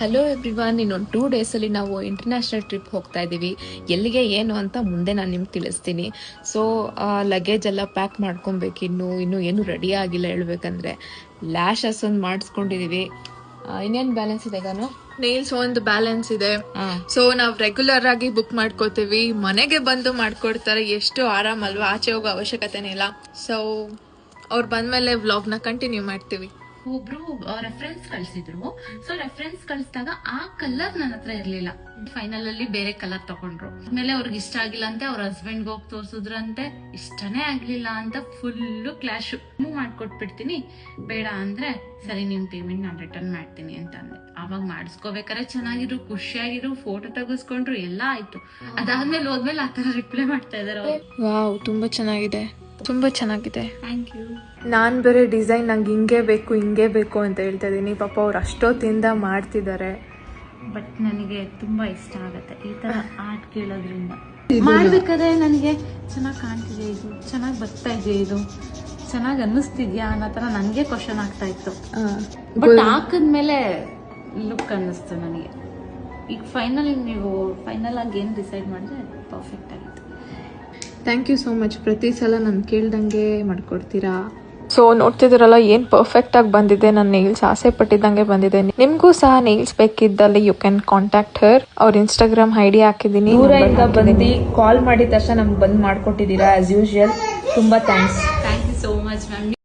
Hello everyone, ಇನ್ನೊಂದು 2 ಡೇಸಲ್ಲಿ ನಾವು ಇಂಟರ್ನ್ಯಾಷನಲ್ ಟ್ರಿಪ್ ಹೋಗ್ತಾ ಇದ್ದೀವಿ. ಎಲ್ಲಿಗೆ ಏನು ಅಂತ ಮುಂದೆ ನಾನು ನಿಮ್ಗೆ ತಿಳಿಸ್ತೀನಿ. ಸೊ ಲಗೇಜ್ ಎಲ್ಲ ಪ್ಯಾಕ್ ಮಾಡ್ಕೊಬೇಕು. ಇನ್ನು ಏನು ರೆಡಿ ಆಗಿಲ್ಲ. ಹೇಳ್ಬೇಕಂದ್ರೆ ಲ್ಯಾಶಸ್ ಒಂದು ಮಾಡಿಸ್ಕೊಂಡಿದೀವಿ. ಇನ್ನೇನು ಬ್ಯಾಲೆನ್ಸ್ ಇದೆ ಗಾನು? ನೇಲ್ಸ್ ಒಂದು ಬ್ಯಾಲೆನ್ಸ್ ಇದೆ. ಸೊ ನಾವ್ ರೆಗ್ಯುಲರ್ ಆಗಿ ಬುಕ್ ಮಾಡ್ಕೋತೀವಿ, ಮನೆಗೆ ಬಂದು ಮಾಡ್ಕೊಡ್ತಾರೆ. ಎಷ್ಟು ಆರಾಮ್ ಅಲ್ವಾ, ಆಚೆ ಹೋಗೋ ಅವಶ್ಯಕತೆನೇ ಇಲ್ಲ. ಸೊ ಅವ್ರು ಬಂದ್ಮೇಲೆ ವ್ಲಾಗ್ ನ ಕಂಟಿನ್ಯೂ ಮಾಡ್ತೀವಿ. ಒಬ್ರು ರೆಫರೆನ್ಸ್ ಕಳ್ಸಿದ್ರು. ಸೊ ರೆಫರೆನ್ಸ್ ಕಳ್ಸಿದಾಗ ಆ ಕಲರ್ ನನ್ನ ಹತ್ರ ಇರ್ಲಿಲ್ಲ. ಫೈನಲ್ ಅಲ್ಲಿ ಬೇರೆ ಕಲರ್ ತಗೊಂಡ್ರು. ಆಮೇಲೆ ಅವ್ರಿಗೆ ಇಷ್ಟ ಆಗಿಲ್ಲ ಅಂತೆ, ಅವ್ರ ಹಸ್ಬೆಂಡ್ ಹೋಗಿ ತೋರ್ಸುದ್ರಂತೆ. ಇಷ್ಟನೇ ಆಗ್ಲಿಲ್ಲ ಅಂತ ಫುಲ್ ಕ್ಲಾಶ್. ಮಾಡ್ಕೊಟ್ಬಿಡ್ತೀನಿ, ಬೇಡ ಅಂದ್ರೆ ಸರಿ ನಿಮ್ ಪೇಮೆಂಟ್ ನಾನು ರಿಟರ್ನ್ ಮಾಡ್ತೀನಿ ಅಂತ ಅಂದೆ. ಅವಾಗ ಮಾಡಿಸ್ಕೋಬೇಕಾದ್ರೆ ಚೆನ್ನಾಗಿರು, ಖುಷಿಯಾಗಿರು, ಫೋಟೋ ತೆಗೆಸ್ಕೊಂಡ್ರು, ಎಲ್ಲ ಆಯ್ತು. ಅದಾದ್ಮೇಲೆ ಹೋದ್ಮೇಲೆ ಆತರ ರಿಪ್ಲೈ ಮಾಡ್ತಾ ಇದಾರೆ. ವಾವ್, ತುಂಬಾ ಚೆನ್ನಾಗಿದೆ, ತುಂಬಾ ಚೆನ್ನಾಗಿದೆ. Thank you. ನಾನ್ ಬೇರೆ ಡಿಸೈನ್ ನಂಗೆ ಹಿಂಗೆ ಬೇಕು ಅಂತ ಹೇಳ್ತಾ ಇದೀನಿ. ಪಾಪ ಅವ್ರು ಅಷ್ಟೊತ್ತಿಂದ ಮಾಡ್ತಿದ್ದಾರೆ. ಬಟ್ ನನಗೆ ತುಂಬಾ ಇಷ್ಟ ಆಗತ್ತೆ ಈ ತರ ಆರ್ಟ್ ಕೇಳೋದ್ರಿಂದ. ಮಾಡ್ಬೇಕಾದ್ರೆ ನನಗೆ ಚೆನ್ನಾಗಿ ಕಾಣ್ತಿದೆ, ಇದು ಚೆನ್ನಾಗಿ ಬರ್ತಾ ಇದೆ, ಇದು ಚೆನ್ನಾಗಿ ಅನ್ನಿಸ್ತಿದ್ಯಾ ಅನ್ನೋ ತರ ನನಗೆ ಕ್ವಶನ್ ಆಗ್ತಾ ಇತ್ತು. ಬಟ್ ಹಾಕಿದ್ಮೇಲೆ ಲುಕ್ ಅನ್ನಿಸ್ತು ನನಗೆ. ಈಗ ಫೈನಲ್ ಆಗಿ ಏನು ಡಿಸೈಡ್ ಮಾಡಿದ್ರೆ ಪರ್ಫೆಕ್ಟ್ ಆಗಿತ್ತು. Thank you so much. ಪ್ರತಿ ಸಲ ನಾನು ಕೇಳ್ದಂಗೆ ಮಾಡ್ಕೊಡ್ತೀರಾ. ಸೊ ನೋಡ್ತಿದ್ದೀರಲ್ಲ ಏನು ಪರ್ಫೆಕ್ಟ್ ಆಗಿ ಬಂದಿದೆ. ನನ್ನ ನೇಲ್ಸ್ ಆಸೆ ಪಟ್ಟಿದ್ದಂಗೆ ಬಂದಿದೆ. ನಿಮ್ಗೂ ಸಹ ನೇಲ್ಸ್ ಬೇಕಿದ್ದಲ್ಲಿ ಯು ಕ್ಯಾನ್ ಕಾಂಟ್ಯಾಕ್ಟ್ ಹರ್. ಅವ್ರ ಇನ್ಸ್ಟಾಗ್ರಾಮ್ ಐಡಿ ಹಾಕಿದ್ದೀನಿ. ದೂರದಿಂದ ಬಂದು ಕಾಲ್ ಮಾಡಿದ ತಕ್ಷಣ ನಮ್ಗೆ ಬಂದು ಮಾಡ್ಕೊಟ್ಟಿದ್ದೀರಾ ಆಸ್ ಯೂಶುವಲ್. ತುಂಬಾ thanks. Thank you so much ma'am.